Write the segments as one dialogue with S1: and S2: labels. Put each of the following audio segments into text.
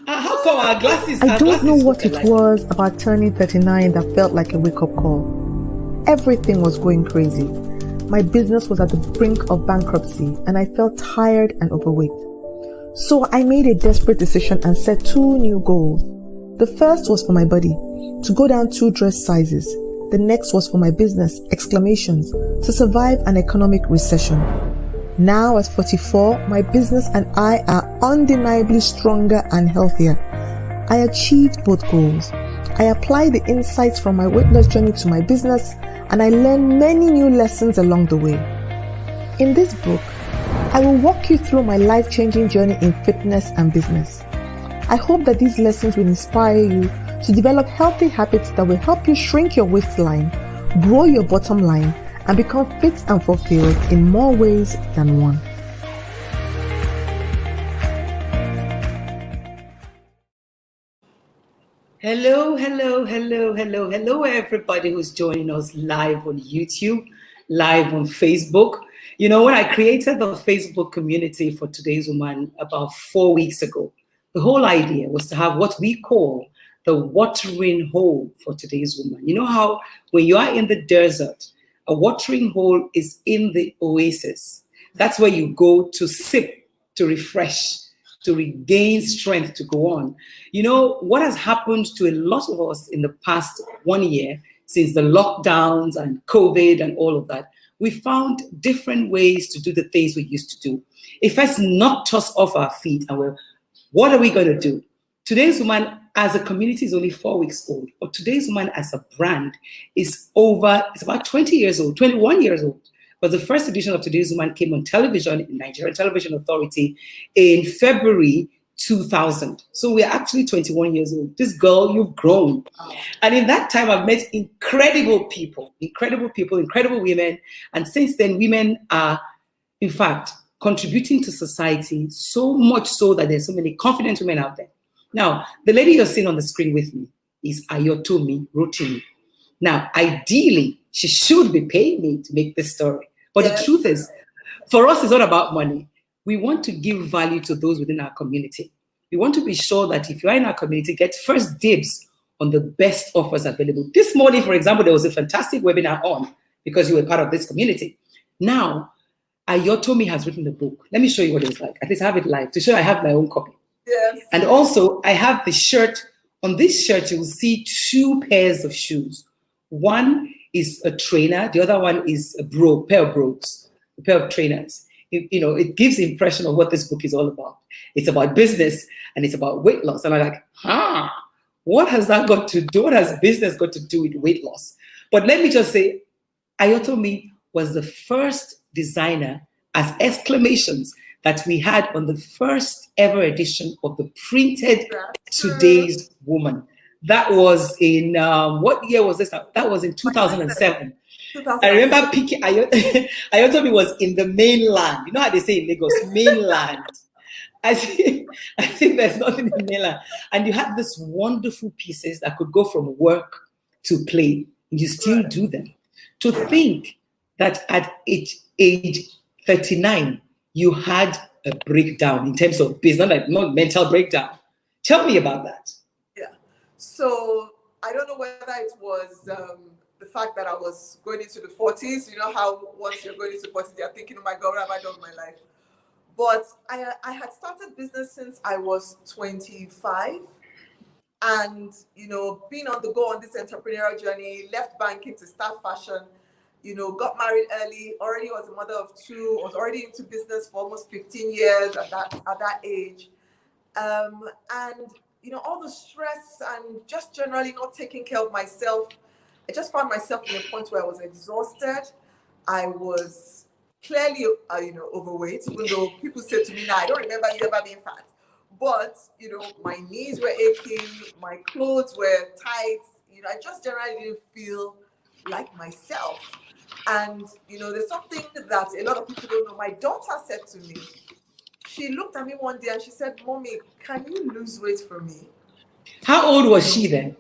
S1: How come our glasses?
S2: I
S1: Our
S2: don't know
S1: glasses
S2: what
S1: look
S2: it
S1: alike?
S2: was about turning 39 that felt like a wake-up call. Everything was going crazy. My business was at the brink of bankruptcy and I felt tired and overweight. So I made a desperate decision and set 2 new goals. The first was for my body, to go down 2 dress sizes. The next was for my business, exclamations, to survive an economic recession. Now at 44, my business and I are undeniably stronger and healthier. I achieved both goals. I applied the insights from my weight loss journey to my business and I learned many new lessons along the way. In this book, I will walk you through my life-changing journey in fitness and business. I hope that these lessons will inspire you to develop healthy habits that will help you shrink your waistline, grow your bottom line, and become fit and fulfilled in more ways than one.
S1: Hello, everybody who's joining us live on YouTube, live on Facebook. You know, when I created the Facebook community for Today's Woman about 4 weeks ago, the whole idea was to have what we call the watering hole for Today's Woman. You know how when you are in the desert, a watering hole is in the oasis. That's where you go to sip, to refresh, to regain strength to go on. You know, what has happened to a lot of us in the past 1 year, since the lockdowns and COVID and all of that, we found different ways to do the things we used to do. It first knocked us off our feet and we're, what are we going to do? Today's Woman as a community is only 4 weeks old, but Today's Woman as a brand is it's about 20 years old, 21 years old. But the first edition of Today's Woman came on television in Nigerian Television Authority in February 2000. So we're actually 21 years old. This girl, you've grown. And in that time, I've met incredible people, incredible women. And since then, women are, in fact, contributing to society so much so that there's so many confident women out there. Now, the lady you're seeing on the screen with me is Tomi Rotimi. Now, ideally, she should be paying me to make this story. But the truth is, for us, it's not about money. We want to give value to those within our community. We want to be sure that if you are in our community, get first dibs on the best offers available. This morning, for example, there was a fantastic webinar on because you were part of this community. Now, Ayotomi has written the book. Let me show you what it's like. At least I have it live to show I have my own copy.
S3: Yes.
S1: And also, I have the shirt. On this shirt, you will see 2 pairs of shoes. One is a trainer. The other one is a pair of brogues, a pair of trainers. It gives the impression of what this book is all about. It's about business and it's about weight loss. And I'm like, what has that got to do? What has business got to do with weight loss? But let me just say, Ayotomi was the first designer as exclamations that we had on the first ever edition of the printed Today's Woman. That was in, what year was this? That was in 2007. I remember picking, Ayotomi was in the mainland. You know how they say in Lagos, mainland. I think there's nothing in mainland. And you had these wonderful pieces that could go from work to play. And you still do them. To think that at age 39, you had a breakdown in terms of business, not mental breakdown. Tell me about that.
S3: Yeah. So I don't know whether it was the fact that I was going into the 40s. You know how once you're going into 40s, you're thinking, oh my God, what have I done with my life? But I had started business since I was 25. And, being on the go on this entrepreneurial journey, left banking to start fashion, got married early, already was a mother of 2, was already into business for almost 15 years at that age. And, all the stress and just generally not taking care of myself, I just found myself in a point where I was exhausted. I was clearly, overweight, even though people said to me, now, I don't remember you ever being fat. But, my knees were aching, my clothes were tight, I just generally didn't feel like myself. And, there's something that a lot of people don't know. My daughter said to me, she looked at me one day and she said, Mommy, can you lose weight for me?
S1: How old was she then?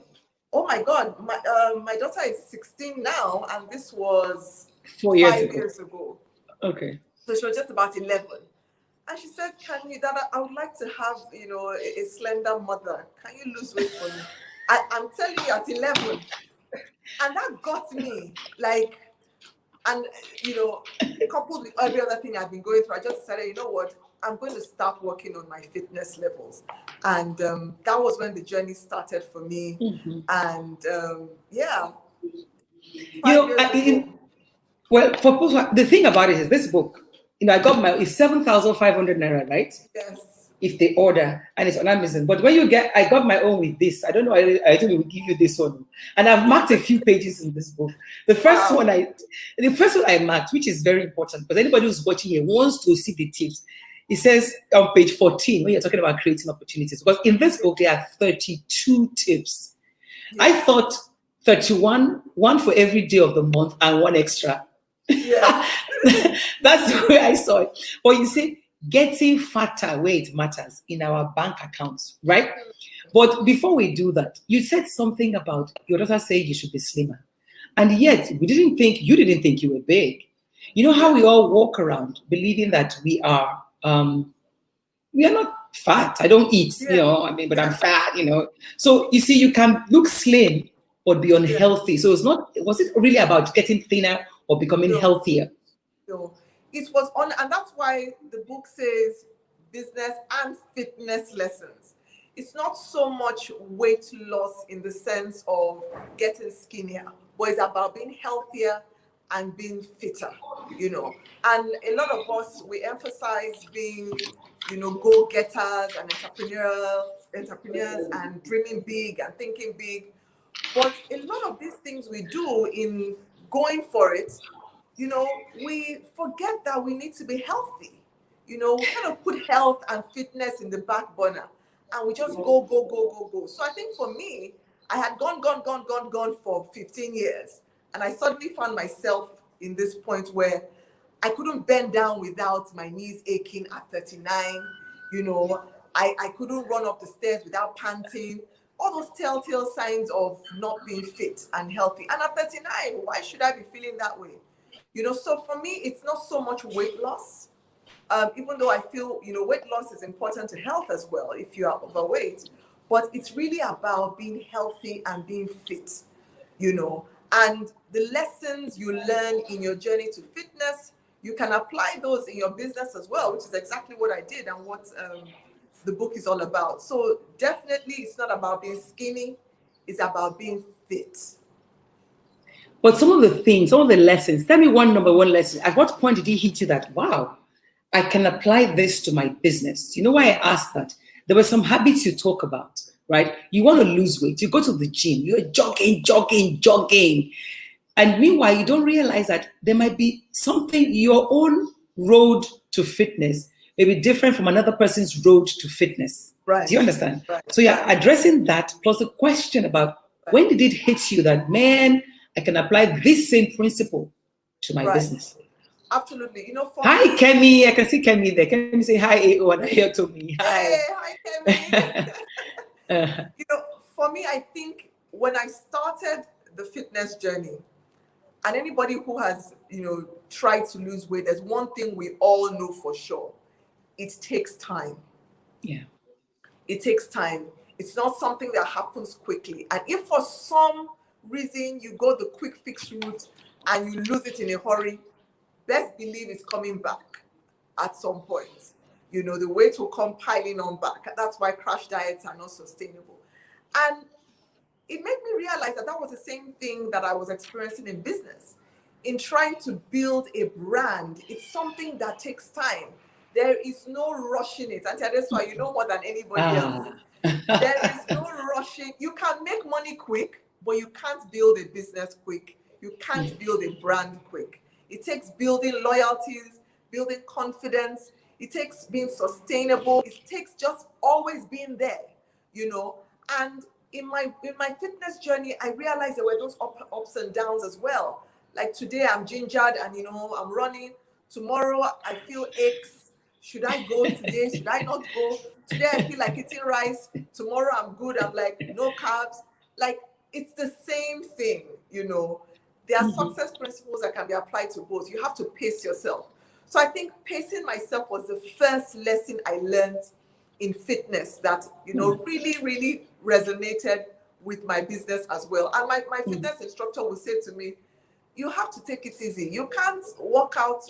S3: Oh my God, my daughter is 16 now, and this was
S1: 4 years
S3: 5
S1: ago.
S3: years ago.
S1: Okay.
S3: So she was just about 11. And she said, "Can you? That I would like to have, a slender mother. Can you lose weight for me?" I'm telling you, at 11, and that got me like, and coupled with every other thing I've been going through, I just decided, you know what, I'm going to start working on my fitness levels, and that was when the journey started for me. And yeah,
S1: well, for people, the thing about it is this book, I got it's 7,500 naira, right?
S3: Yes.
S1: If they order, and it's on Amazon. But when I got my own with this. I don't know. I think we will give you this one, and I've marked a few pages in this book. The first one I marked, which is very important, because anybody who's watching here wants to see the tips. It says on page 14 when you're talking about creating opportunities, because in this book there are 32 tips. Yes. I thought 31, one for every day of the month, and one extra. Yeah. That's the way I saw it. But you see, getting fatter where it matters in our bank accounts, right? But before we do that, you said something about your daughter saying you should be slimmer. And yet you didn't think you were big. You know how we all walk around believing that we are not fat. I don't eat, but I'm fat, So you see, you can look slim but be unhealthy. So was it really about getting thinner or becoming healthier?
S3: No. It was on, and that's why the book says business and fitness lessons. It's not so much weight loss in the sense of getting skinnier, but it's about being healthier and being fitter, And a lot of us, we emphasize being, go-getters and entrepreneurs and dreaming big and thinking big. But a lot of these things we do in going for it, we forget that we need to be healthy. We kind of put health and fitness in the back burner, and we just go. So I think for me, I had gone for 15 years, and I suddenly found myself in this point where I couldn't bend down without my knees aching at 39. I couldn't run up the stairs without panting. All those telltale signs of not being fit and healthy. And at 39, why should I be feeling that way? So for me, it's not so much weight loss, even though I feel, weight loss is important to health as well if you are overweight, but it's really about being healthy and being fit, and the lessons you learn in your journey to fitness, you can apply those in your business as well, which is exactly what I did and what the book is all about. So definitely it's not about being skinny, it's about being fit.
S1: But some of the lessons, tell me number one lesson. At what point did it hit you that, wow, I can apply this to my business? You know why I asked that? There were some habits you talk about, right? You want to lose weight. You go to the gym. You're jogging. And meanwhile, you don't realize that there might be something, your own road to fitness may be different from another person's road to fitness.
S3: Right.
S1: Do you understand?
S3: Right.
S1: So you're addressing that, plus the question about when did it hit you that, man, I can apply this same principle to my business.
S3: Absolutely.
S1: Hi, Kemi. I can see Kemi there. Kemi say hi, AO, and I hear Tomi. Hi.
S3: Hey, hi, Kemi. For me, I think when I started the fitness journey, and anybody who has, tried to lose weight, there's one thing we all know for sure. It takes time.
S1: Yeah.
S3: It takes time. It's not something that happens quickly. And if for some reason you go the quick fix route and you lose it in a hurry, best believe it's coming back at some point. The weight will come piling on back. That's why crash diets are not sustainable. And it made me realize that was the same thing that I was experiencing in business. In trying to build a brand, it's something that takes time. There is no rushing it. And that's why you know more than anybody else. There is no rushing. You can make money quick, but you can't build a business quick. You can't build a brand quick. It takes building loyalties, building confidence. It takes being sustainable. It takes just always being there, And in my fitness journey, I realized there were those ups and downs as well. Like today I'm gingered and, I'm running. Tomorrow I feel aches. Should I go today? Should I not go? Today I feel like eating rice. Tomorrow I'm good. I'm like, no carbs. Like, it's the same thing, There are success principles that can be applied to both. You have to pace yourself. So I think pacing myself was the first lesson I learned in fitness that, really, really resonated with my business as well. And my fitness instructor would say to me, you have to take it easy. You can't work out,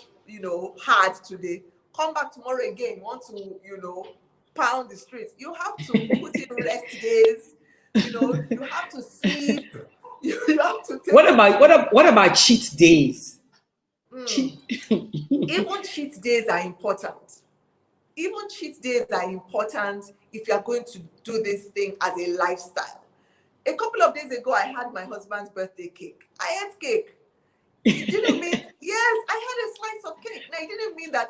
S3: hard today. Come back tomorrow again. Want to, pound the streets. You have to put in rest days. You have to sleep. You have to take
S1: what about cheat days?
S3: Even cheat days are important. Even cheat days are important if you are going to do this thing as a lifestyle. A couple of days ago, I had my husband's birthday cake. I ate cake. It didn't mean, yes, I had a slice of cake. Now, it didn't mean that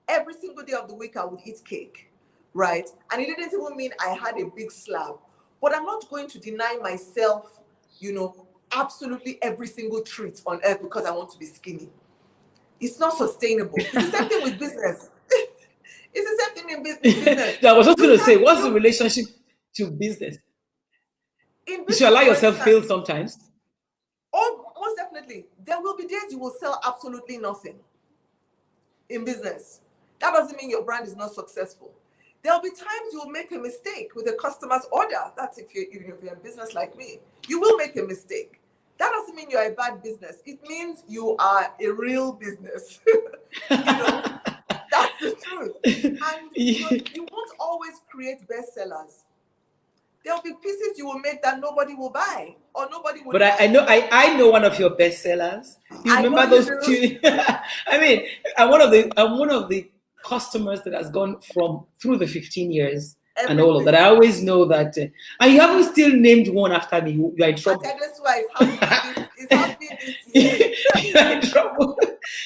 S3: every single day of the week I would eat cake, right? And it didn't even mean I had a big slab. But I'm not going to deny myself, absolutely every single treat on earth because I want to be skinny. It's not sustainable. It's the same thing with business. It's the same thing in business.
S1: I was just going to say, what's the relationship to business?
S3: In business,
S1: you should allow yourself fail sometimes.
S3: Oh, most definitely. There will be days you will sell absolutely nothing in business. That doesn't mean your brand is not successful. There'll be times you will make a mistake with a customer's order. That's if you're in business like me. You will make a mistake. That doesn't mean you're a bad business. It means you are a real business. That's the truth. And you won't always create bestsellers. There'll be pieces you will make that nobody will buy or nobody will.
S1: But I know one of your bestsellers. You remember those two? I mean, I'm one of the customers that has gone through the 15 years. Everything. And all of that. I always know that. And you haven't still named one after me. You are in trouble.
S3: That's why it's happening this year.
S1: You're in trouble.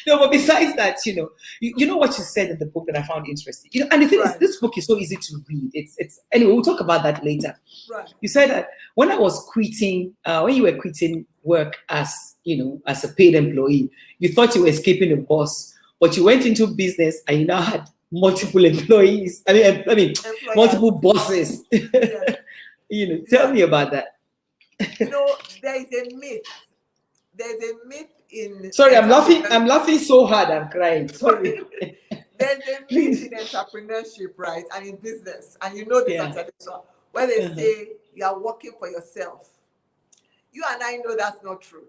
S1: No, but besides that, you know what you said in the book that I found interesting. And the thing is, this book is so easy to read. It's anyway, we'll talk about that later.
S3: Right.
S1: You said that when I was quitting, when you were quitting work as a paid employee, you thought you were escaping the boss, but you went into business and you now had multiple employees. I mean, multiple bosses. Yeah. Tell me about that.
S3: There is a myth. There's a myth in.
S1: Sorry, I'm laughing. I'm laughing so hard. I'm crying. Sorry.
S3: There's a myth in entrepreneurship, right, and in business, and this, where they say you are working for yourself. You and I know that's not true.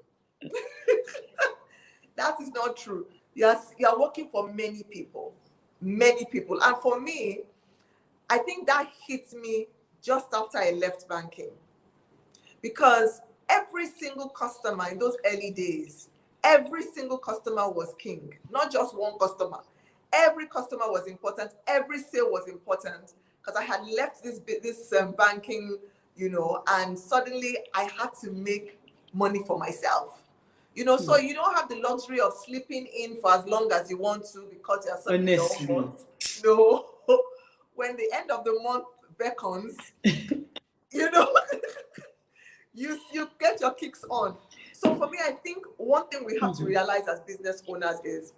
S3: That is not true. You are working for many people. Many people. And for me, I think that hit me just after I left banking. Because every single customer in those early days, every single customer was king. Not just one customer. Every customer was important. Every sale was important. Because I had left this banking, and suddenly I had to make money for myself. So you don't have the luxury of sleeping in for as long as you want to because you're suddenly almost. No, when the end of the month beckons, you get your kicks on. So for me, I think one thing we have to realize as business owners is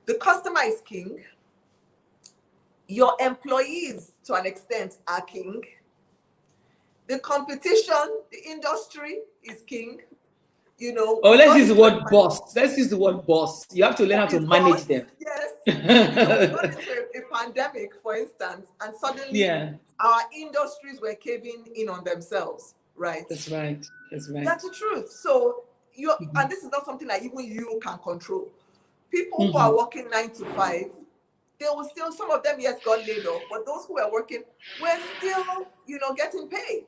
S3: the customer is king. Your employees, to an extent, are king. The competition, the industry is king.
S1: Let's use the word boss. Let's use the word boss. You have to learn how to manage them.
S3: Yes. We got into a pandemic, for instance, and suddenly our industries were caving in on themselves, right?
S1: That's right. That's
S3: the truth. So and this is not something that even you can control. People who are working 9 to 5, they will still, some of them, got laid off, but those who were working were still, getting paid.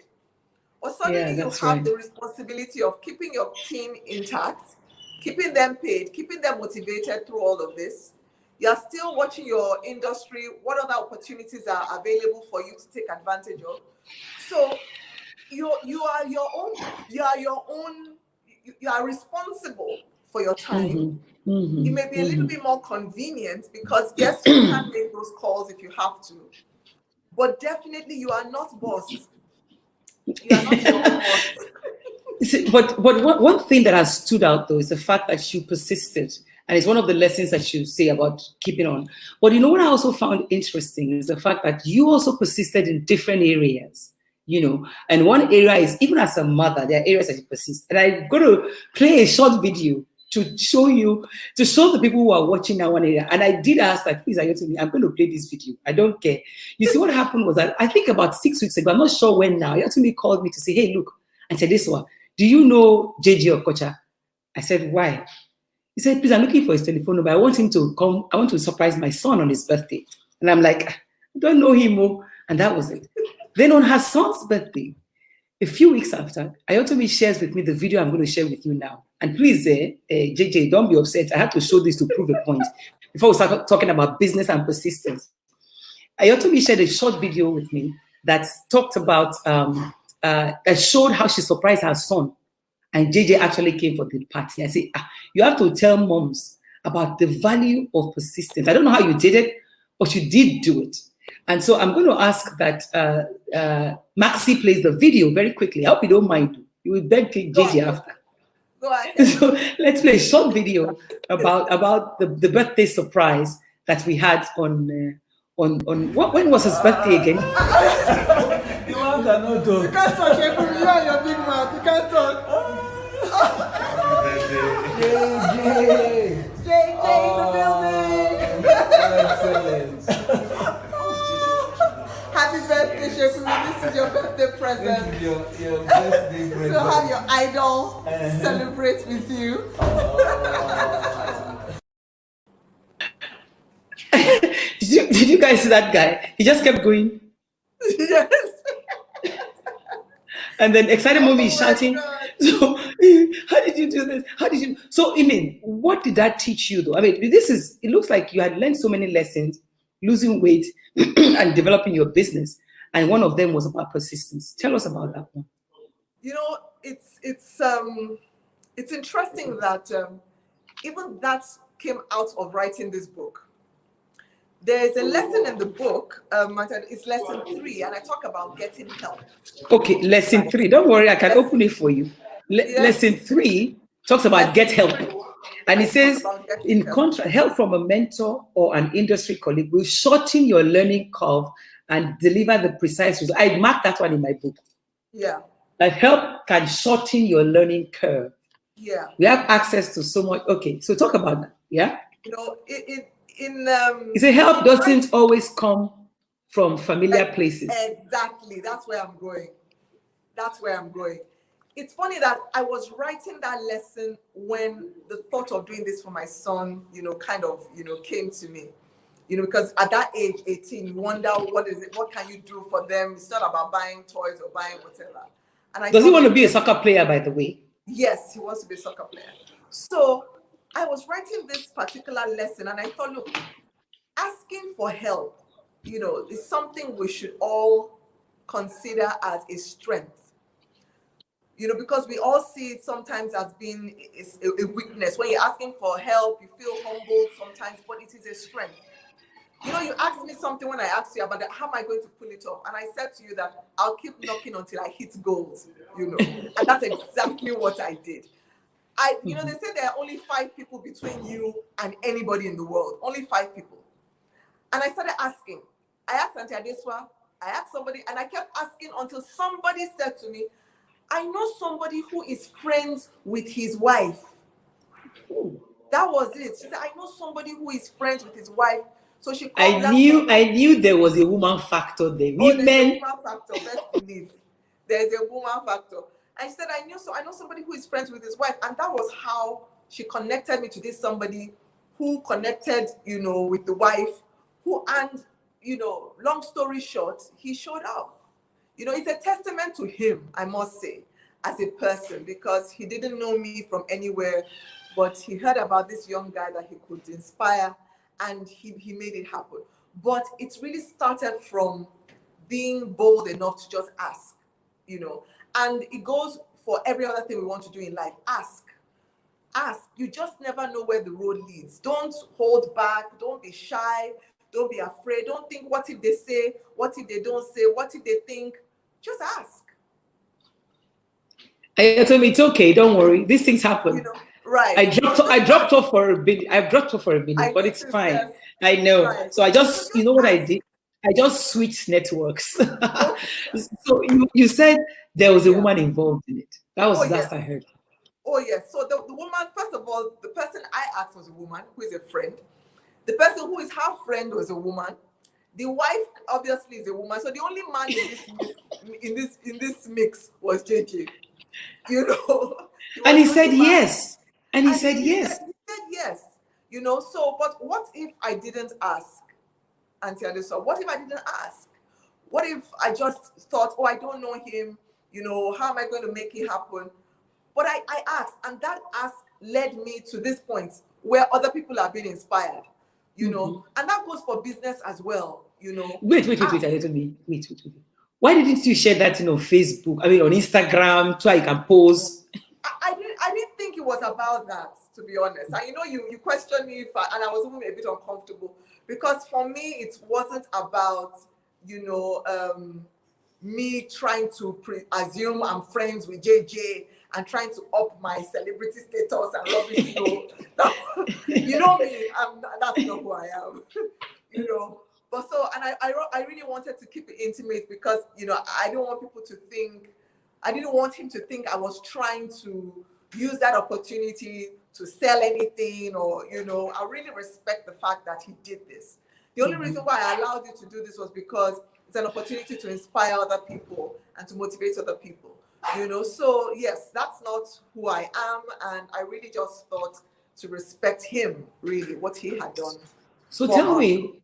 S3: But suddenly you have the responsibility of keeping your team intact, keeping them paid, keeping them motivated through all of this. You're still watching your industry, what other opportunities are available for you to take advantage of. So you are responsible for your time. It may be a little bit more convenient because yes, you can make those calls if you have to, but definitely you are not boss. You are not your own boss.
S1: But one thing that has stood out though is the fact that you persisted, and it's one of the lessons that you say about keeping on. But what I also found interesting is the fact that you also persisted in different areas. And one area is, even as a mother, there are areas that you persist. And I'm going to play a short video to show the people who are watching now one area. And I did ask, like, please, Ayotimi, I'm going to play this video. I don't care. You see, what happened was that I think about 6 weeks ago, I'm not sure when now, Ayotimi called me to say, hey, look, and said this one, do you know JJ Okocha? I said, why? He said, please, I'm looking for his telephone number. I want him to come. I want to surprise my son on his birthday. And I'm like, I don't know him. And that was it. Then on her son's birthday, a few weeks after, Ayotimi shares with me the video I'm going to share with you now. And please, JJ, don't be upset. I have to show this to prove a point before we start talking about business and persistence. Ayotimi shared a short video with me that talked about, that showed how she surprised her son. And JJ actually came for the party. I said, you have to tell moms about the value of persistence. I don't know how you did it, but you did do it. And so I'm going to ask that Maxi plays the video very quickly. I hope you don't mind. You will beg JJ after.
S3: Go ahead.
S1: So let's play a short video about the birthday surprise that we had on when was his birthday again?
S4: You want to know though.
S3: You can't talk, you and your big mouth. You can't talk. JJ in the building.
S4: Excellent.
S3: Happy birthday, Shefumi. This is your birthday present.
S4: This is your birthday present.
S3: So have your idol celebrate with you.
S1: Did you guys see that guy? He just kept going.
S3: Yes.
S1: And then excited mommy is shouting.
S3: God.
S1: So how did you do this? How did you? So I mean, what did that teach you though? I mean, it looks like you had learned so many lessons, losing weight and developing your business. And one of them was about persistence. Tell us about that one.
S3: You know, it's interesting that even that came out of writing this book. There's a lesson in the book, it's lesson 3, and I talk about getting help.
S1: Okay, lesson 3. Don't worry, I can open it for you. Lesson 3 talks about get help. And it says, in contrast, help from a mentor or an industry colleague will shorten your learning curve and deliver the precise result. I marked that one in my book.
S3: Yeah.
S1: That help can shorten your learning curve.
S3: Yeah.
S1: We have access to so much. Okay, so talk about that. Yeah.
S3: You know,
S1: you say help doesn't always come from familiar places.
S3: Exactly. That's where I'm going. It's funny that I was writing that lesson when the thought of doing this for my son, kind of, came to me. Because at that age, 18, you wonder what can you do for them? It's not about buying toys or buying whatever. And
S1: Does he want to be a soccer player, by the way?
S3: Yes, he wants to be a soccer player. So I was writing this particular lesson and I thought, look, asking for help, is something we should all consider as a strength. Because we all see it sometimes as being a weakness. When you're asking for help, you feel humbled sometimes, but it is a strength. You asked me something when I asked you about that, how am I going to pull it off? And I said to you that I'll keep knocking until I hit goals, and that's exactly what I did. They say there are only 5 people between you and anybody in the world, only 5 people. And I started asking. I asked Auntie Adesuwa, I asked somebody, and I kept asking until somebody said to me, I know somebody who is friends with his wife. That was it. She said, I know somebody who is friends with his wife. So she called.
S1: I knew there was a woman factor there.
S3: There's a woman factor, best believe. There's a woman factor. And she said, I know somebody who is friends with his wife. And that was how she connected me to this somebody who connected, with the wife, long story short, he showed up. It's a testament to him, I must say, as a person, because he didn't know me from anywhere, but he heard about this young guy that he could inspire, and he made it happen. But it really started from being bold enough to just ask, and it goes for every other thing we want to do in life. Ask. You just never know where the road leads. Don't hold back. Don't be shy. Don't be afraid. Don't think, what if they say? What if they don't say? What if they think? Just ask.
S1: I told me it's okay. Don't worry. These things happen.
S3: Right.
S1: I dropped off for a minute. I've dropped off for a minute, but it's fine. Yes. I know. Right. So I just, what I did? I just switched networks. So you said there was a woman involved in it. That was the last I heard.
S3: Oh yes. So the woman, first of all, the person I asked was a woman who is a friend. The person who is her friend was a woman. The wife obviously is a woman. So the only man in this mix was JJ. You know.
S1: And he said yes. And he said
S3: he
S1: yes.
S3: said yes. You know, so but what if I didn't ask, Auntie Adesuwa? What if I didn't ask? What if I just thought, oh, I don't know him, you know, how am I going to make it happen? But I asked, and that ask led me to this point where other people are being inspired, you know, and that goes for business as well, you know.
S1: Wait. Wait. Why didn't you share that on Facebook? I mean, on Instagram, so I can post.
S3: I didn't think it was about that, to be honest. And you know, you questioned me, and I was even a bit uncomfortable because for me, it wasn't about, you know, me trying to assume I'm friends with JJ and trying to up my celebrity status and rubbish. You know me, that's not who I am, you know. But so, and I really wanted to keep it intimate because, you know, I didn't want people to think, I didn't want him to think I was trying to use that opportunity to sell anything or, you know, I really respect the fact that he did this. The only reason why I allowed you to do this was because it's an opportunity to inspire other people and to motivate other people, you know. So yes, that's not who I am, and I really just thought to respect him, really, what he had done.
S1: So tell me,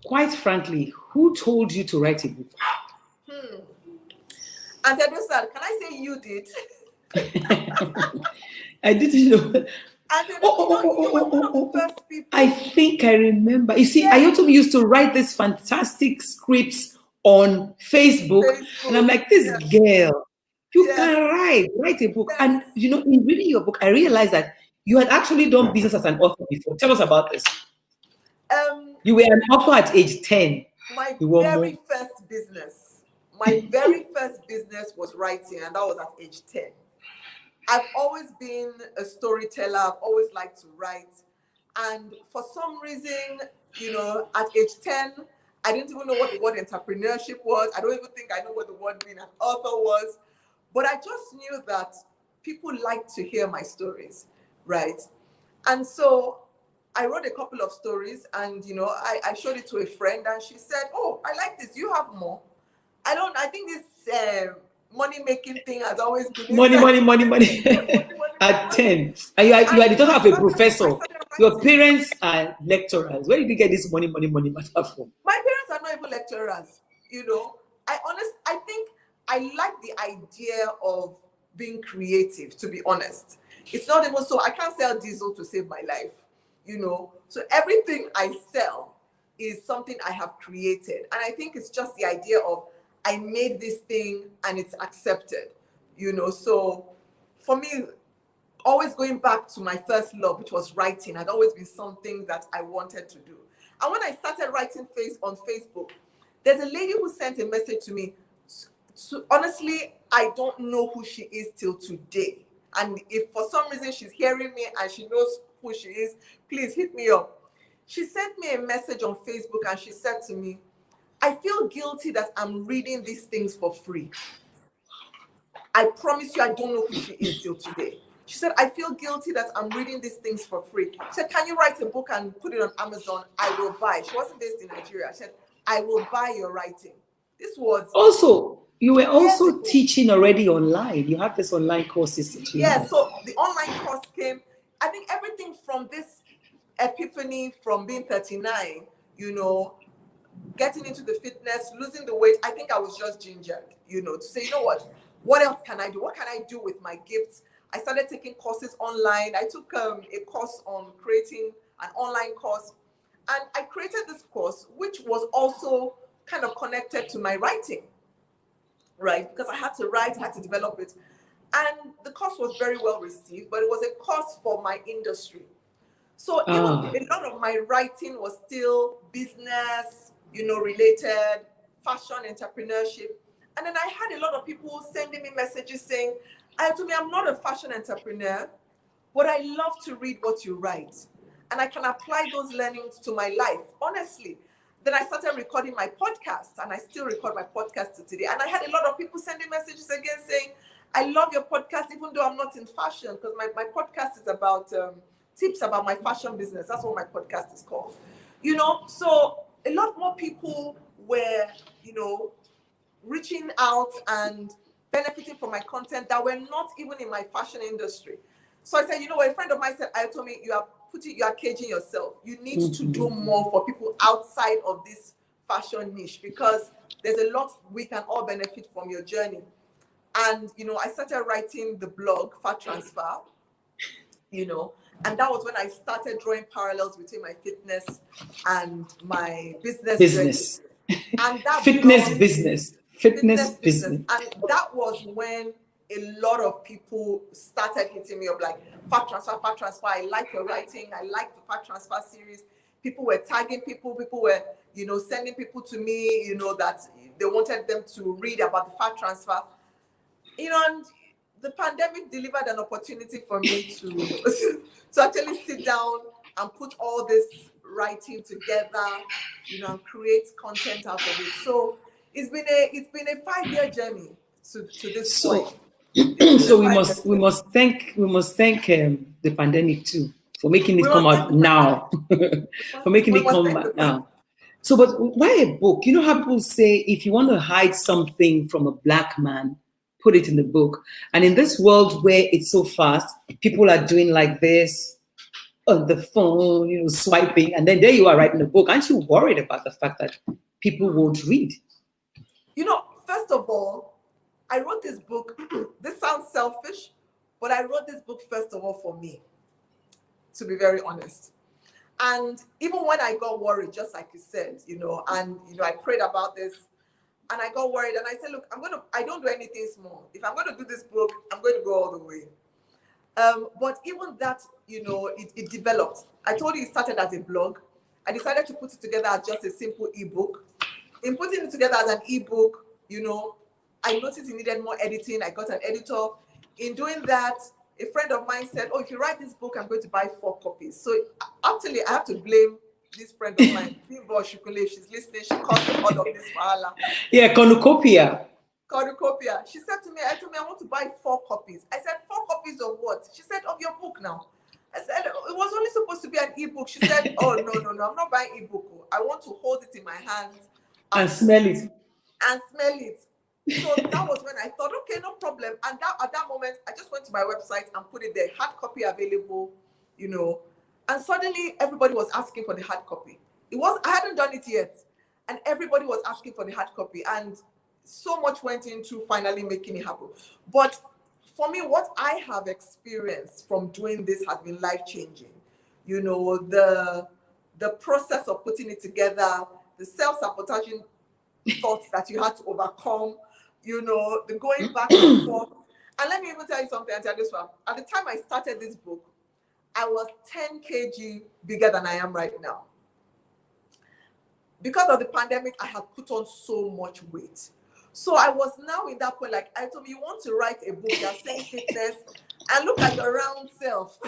S1: quite frankly, who told you to write a book?
S3: And Adesuwa, can I say you did?
S1: I didn't know.
S3: You were one of the first people.
S1: I think I remember. You see, I also used to write these fantastic scripts on Facebook. And I'm like, this girl, you can write a book. And, you know, in reading your book, I realized that you had actually done business as an author before. Tell us about this. You were an author at age 10.
S3: My very first business was writing, and that was at age 10. I've always been a storyteller. I've always liked to write. And for some reason, you know, at age 10, I didn't even know what the word entrepreneurship was. I don't even think I know what the word being an author was. But I just knew that people liked to hear my stories, right? And so I wrote a couple of stories and, you know, I showed it to a friend and she said, oh, I like this. You have more. I think this money-making thing has always been
S1: money. At 10. And you are the daughter of a professor. Your parents are lecturers. Where did you get this money matter from?
S3: My parents are not even lecturers, you know. I think I like the idea of being creative, to be honest. It's not even so, I can't sell diesel to save my life, you know. So everything I sell is something I have created. And I think it's just the idea of I made this thing and it's accepted, you know. So for me, always going back to my first love, which was writing, had always been something that I wanted to do. And when I started writing on Facebook, there's a lady who sent a message to me. So honestly, I don't know who she is till today. And if for some reason she's hearing me and she knows who she is, please hit me up. She sent me a message on Facebook and she said to me, I feel guilty that I'm reading these things for free. I promise you, I don't know who she is till today. She said, I feel guilty that I'm reading these things for free. She said, can you write a book and put it on Amazon? I will buy. She wasn't based in Nigeria. She said, I will buy your writing. This was...
S1: Also, you were also teaching already online. You have this online courses.
S3: Yeah, so the online course came. I think everything from this epiphany from being 39, you know, getting into the fitness, losing the weight, I think I was just gingered, you know, to say, you know what else can I do? What can I do with my gifts? I started taking courses online. I took a course on creating an online course. And I created this course, which was also kind of connected to my writing, right? Because I had to write, I had to develop it. And the course was very well received, but it was a course for my industry. So even a lot of my writing was still business, you know, related, fashion, entrepreneurship. And then I had a lot of people sending me messages saying, Tomi, I'm not a fashion entrepreneur, but I love to read what you write. And I can apply those learnings to my life, honestly. Then I started recording my podcast, and I still record my podcast to today. And I had a lot of people sending messages again saying, I love your podcast, even though I'm not in fashion, because my podcast is about tips about my fashion business. That's what my podcast is called. You know, so a lot more people were, you know, reaching out and benefiting from my content that were not even in my fashion industry. So I said, you know, a friend of mine said, Tomi, you are caging yourself. You need to do more for people outside of this fashion niche, because there's a lot we can all benefit from your journey. And, you know, I started writing the blog, Fat Transfer, you know, and that was when I started drawing parallels between my fitness and my business. And that
S1: fitness
S3: blog,
S1: business. And
S3: that was when a lot of people started hitting me up like, Fat Transfer. I like your writing. I like the Fat Transfer series. People were tagging people were, you know, sending people to me, you know, that they wanted them to read about the Fat Transfer. You know, and the pandemic delivered an opportunity for me to actually sit down and put all this writing together, you know, and create content out of it. So it's been a 5-year journey to this point.
S1: So we must thank the pandemic too for making it come out now. For making it come out now. So, but why a book? You know how people say if you want to hide something from a black man, put it in the book. And in this world where it's so fast, people are doing like this on the phone, you know, swiping, and then there you are writing a book. Aren't you worried about the fact that people won't read?
S3: You know, first of all, I wrote this book. This sounds selfish, but I wrote this book first of all for me, to be very honest. And even when I got worried, just like you said, you know, and you know, I prayed about this. And I got worried and I said, look, I don't do anything small. If I'm going to do this book, I'm going to go all the way. But even that, you know, it developed. I told you it started as a blog. I decided to put it together as just a simple ebook. In putting it together as an ebook, you know, I noticed it needed more editing. I got an editor. In doing that, a friend of mine said, oh, if you write this book, I'm going to buy 4 copies. So actually, I have to blame this friend of mine, if she's listening, she caused all of this wahala.
S1: Yeah, cornucopia.
S3: She said to me, I want to buy 4 copies. I said, 4 copies of what? She said, of your book now. I said, it was only supposed to be an ebook. She said, oh, no, I'm not buying ebook. I want to hold it in my hands.
S1: And smell it.
S3: So that was when I thought, okay, no problem. And at that moment, I just went to my website and put it there, hard copy available, you know. And suddenly everybody was asking for the hard copy. I hadn't done it yet. And everybody was asking for the hard copy. And so much went into finally making it happen. But for me, what I have experienced from doing this has been life-changing. You know, the process of putting it together, the self-sabotaging thoughts that you had to overcome, you know, the going back and forth. And let me even tell you something, Auntie Adesuwa. At the time I started this book, I was 10 kg bigger than I am right now. Because of the pandemic, I had put on so much weight. So I was now in that point, like, I told you want to write a book that's saying fitness and look at your round self.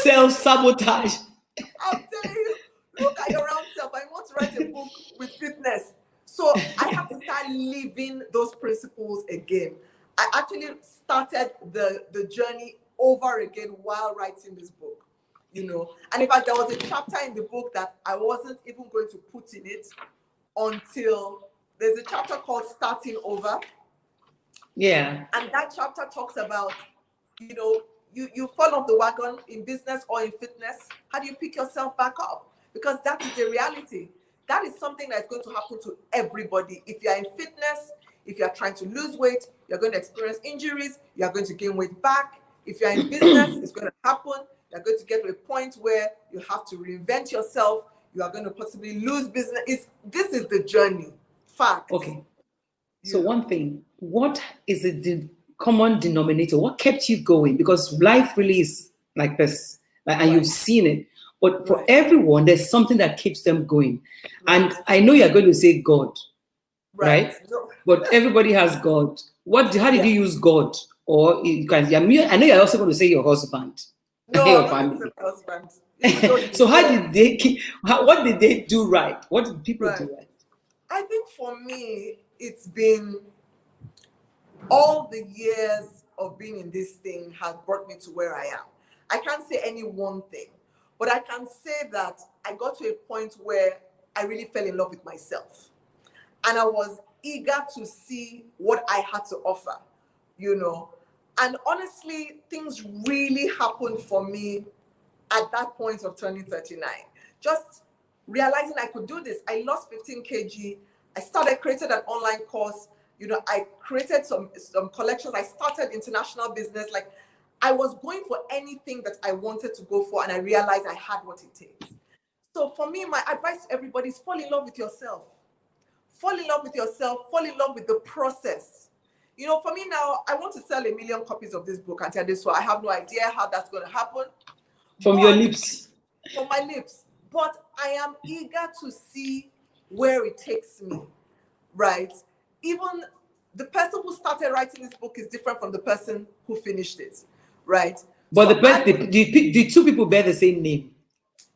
S1: Self-sabotage.
S3: I'm telling you, look at your round self. I want to write a book with fitness. So I have to start living those principles again. I actually started the journey over again while writing this book, you know. And in fact, there was a chapter in the book that I wasn't even going to put in it until there's a chapter called Starting Over.
S1: Yeah.
S3: And that chapter talks about, you know, you fall off the wagon in business or in fitness. How do you pick yourself back up? Because that is a reality. That is something that's going to happen to everybody. If you're in fitness, if you're trying to lose weight, you're going to experience injuries. You're going to gain weight back. If you're in business, it's going to happen. You're going to get to a point where you have to reinvent yourself. You are going to possibly lose business. This is the journey. Fact.
S1: Okay. So one thing, what is the common denominator? What kept you going? Because life really is like this, and you've seen it. But for everyone, there's something that keeps them going. And I know you're going to say God, right?
S3: No.
S1: But everybody has God. How did you use God? Or you can, I know you're also going to say your husband.
S3: No,
S1: your family.
S3: Husband.
S1: So what did they do right? What did people do right?
S3: I think for me, it's been all the years of being in this thing has brought me to where I am. I can't say any one thing, but I can say that I got to a point where I really fell in love with myself. And I was eager to see what I had to offer, you know. And honestly, things really happened for me at that point of turning 39. Just realizing I could do this. I lost 15 kg. I created an online course. You know, I created some collections. I started international business. Like, I was going for anything that I wanted to go for, and I realized I had what it takes. So for me, my advice to everybody is fall in love with yourself. Fall in love with yourself. Fall in love with the process. You know, for me now, I want to sell 1 million copies of this book, Auntie Adesuwa. I have no idea how that's going to happen.
S1: From your lips.
S3: From my lips. But I am eager to see where it takes me, right? Even the person who started writing this book is different from the person who finished it, right?
S1: But
S3: so
S1: the two people bear the same name.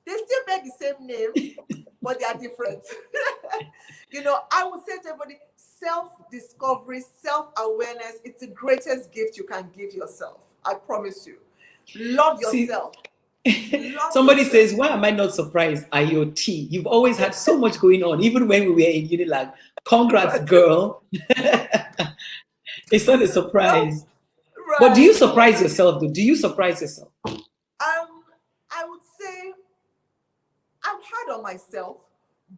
S3: They still bear the same name, but they are different. You know, I would say to everybody, self-discovery, self-awareness, it's the greatest gift you can give yourself. I promise you. Love yourself.
S1: Somebody says, why am I not surprised at your tea? You've always had so much going on, even when we were in Unilag. Congrats, girl. It's not a surprise.
S3: Right.
S1: But do you surprise yourself, though? Do you surprise yourself?
S3: I would say I'm hard on myself,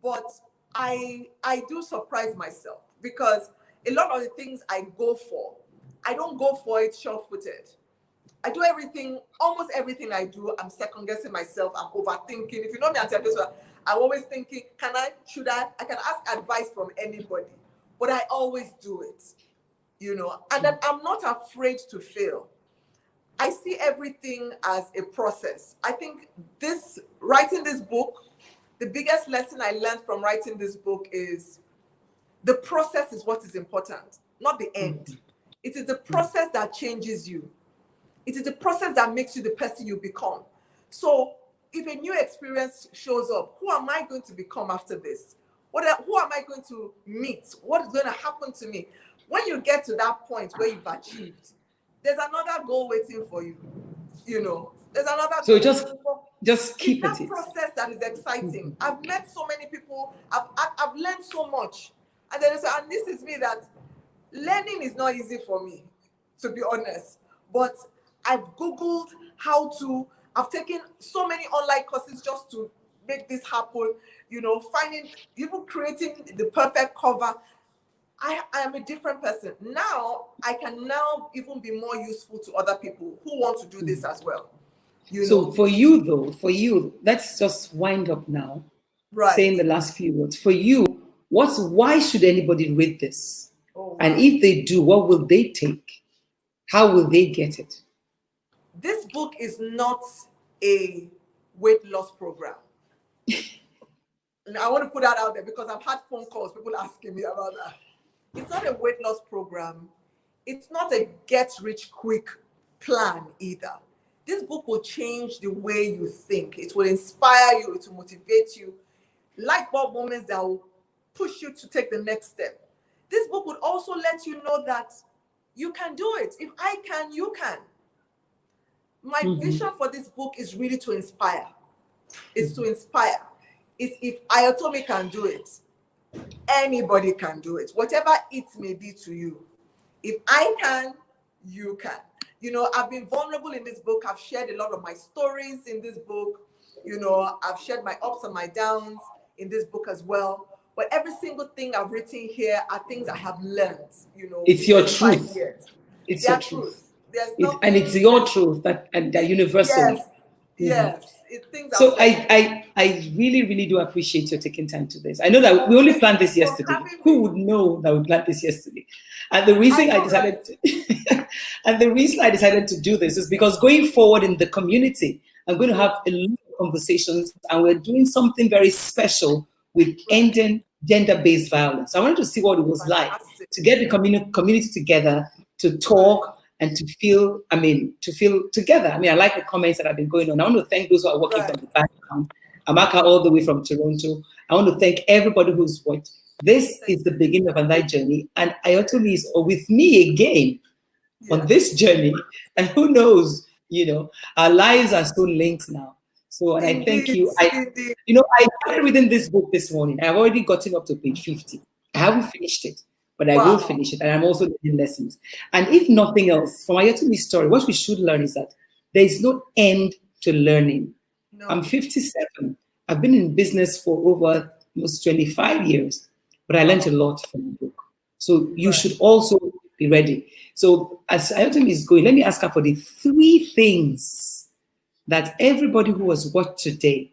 S3: but I do surprise myself, because a lot of the things I go for, I don't go for it sure-footed. I do everything, almost everything I do, I'm second-guessing myself, I'm overthinking. If you know me, I'm always thinking, should I can ask advice from anybody, but I always do it, you know, and then I'm not afraid to fail. I see everything as a process. I think writing this book, the biggest lesson I learned from writing this book is the process is what is important, not the end. It is the process that changes you. It is the process that makes you the person you become. So if a new experience shows up, who am I going to become after this? Who am I going to meet? What is going to happen to me? When you get to that point where you've achieved, there's another goal waiting for you. You know, there's another
S1: So
S3: goal.
S1: just keep
S3: it's
S1: it.
S3: That process that is exciting. I've met so many people. I've learned so much. And then and this is me, that learning is not easy for me, to be honest. But I've Googled I've taken so many online courses just to make this happen, you know, creating the perfect cover. I am a different person. Now, I can now even be more useful to other people who want to do this as well.
S1: So for you, let's just wind up now,
S3: right?
S1: Saying the last few words. For you, why should anybody read this?
S3: Oh, wow.
S1: And if they do, what will they take? How will they get it?
S3: This book is not a weight loss program. And I want to put that out there, because I've had phone calls, people asking me about that. It's not a weight loss program. It's not a get-rich-quick plan either. This book will change the way you think. It will inspire you. It will motivate you. Light bulb moments that will push you to take the next step. This book would also let you know that you can do it. If I can, you can. My vision for this book is really to inspire. It's to inspire. It's if Tomi can do it, anybody can do it. Whatever it may be to you. If I can, you can. You know, I've been vulnerable in this book. I've shared a lot of my stories in this book. You know, I've shared my ups and my downs in this book as well. But every single thing I've written here are things I have learned, you know.
S1: It's your truth. It's your truth. And it's your truth that universal.
S3: Yes.
S1: So I really, really do appreciate you taking time to this. I know that we only planned this yesterday. Who would know that we planned this yesterday? And the reason I decided to do this is because going forward in the community, I'm going to have a lot of conversations, and we're doing something very special with ending gender-based violence. I wanted to see what it was like to get the community together, to talk, and to feel together. I mean, I like the comments that have been going on. I want to thank those who are working from the background. Amaka all the way from Toronto. I want to thank everybody who's This is the beginning of another journey, and Ayotomi is with me again on this journey. And who knows, our lives are so linked now. So, and I thank you. I started reading this book this morning. I've already gotten up to page 50. I haven't finished it, but I will finish it. And I'm also learning lessons. And if nothing else, from Ayotomi's story, what we should learn is that there is no end to learning. No. I'm 57. I've been in business for over almost 25 years, but I learned a lot from the book. So you should also be ready. So as Ayotomi is going, let me ask her for the 3 things that everybody who was watched today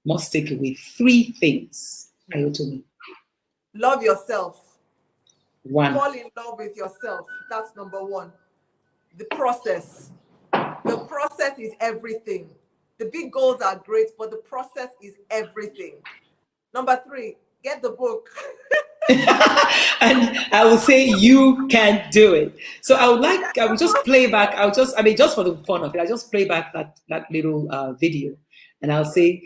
S1: must take away. 3 things, Ayotomi.
S3: Love yourself.
S1: 1.
S3: Fall in love with yourself. That's number 1. The process. The process is everything. The big goals are great, but the process is everything. Number 3, get the book.
S1: And I will say you can do it. So I will just play back. Just for the fun of it, I'll just play back that little video, and I'll say,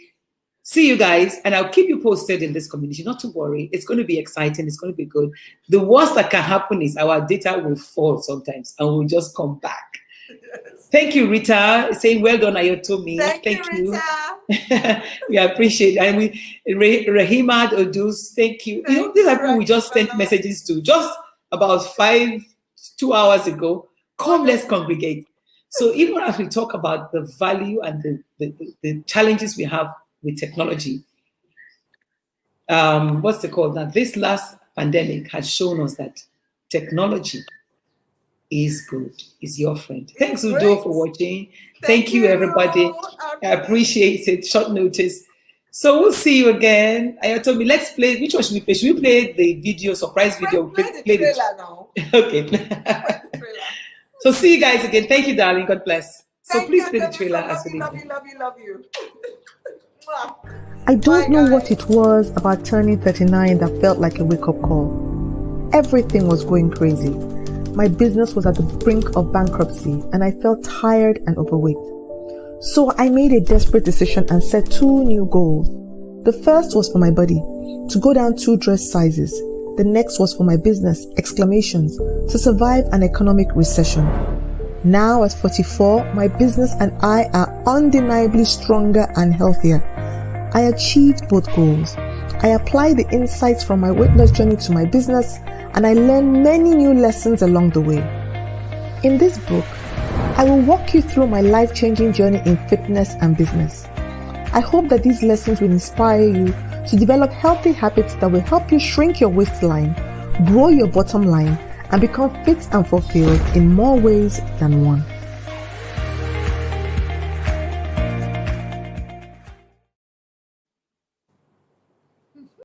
S1: see you guys, and I'll keep you posted in this community. Not to worry, it's going to be exciting. It's going to be good. The worst that can happen is our data will fall sometimes, and we'll just come back. Yes. Thank you, Rita. Saying well done, Ayotomi.
S3: Thank you, Rita.
S1: We appreciate it. And Rahimad Odus, thank you. These are people we just sent messages to just about 2 hours ago. Come, let's congregate. So even as we talk about the value and the challenges we have with technology, what's it called now? This last pandemic has shown us that technology is good, is your friend. Thanks, Udo, for watching. Thank you, everybody. I appreciate it. Short notice. So we'll see you again. Ayotomi, let's play. Which one should we play? Should we play the video, surprise video?
S3: Play the trailer now.
S1: Okay. So see you guys again. Thank you, darling. God bless. So please play the trailer.
S3: Love you.
S2: I don't know what it was about turning 39 that felt like a wake-up call. Everything was going crazy. My business was at the brink of bankruptcy, and I felt tired and overweight. So I made a desperate decision and set 2 new goals. The first was for my body, to go down 2 dress sizes. The next was for my business, exclamations, to survive an economic recession. Now at 44, my business and I are undeniably stronger and healthier. I achieved both goals. I applied the insights from my weight loss journey to my business, and I learned many new lessons along the way. In this book, I will walk you through my life-changing journey in fitness and business. I hope that these lessons will inspire you to develop healthy habits that will help you shrink your waistline, grow your bottom line, and become fit and fulfilled in more ways than one.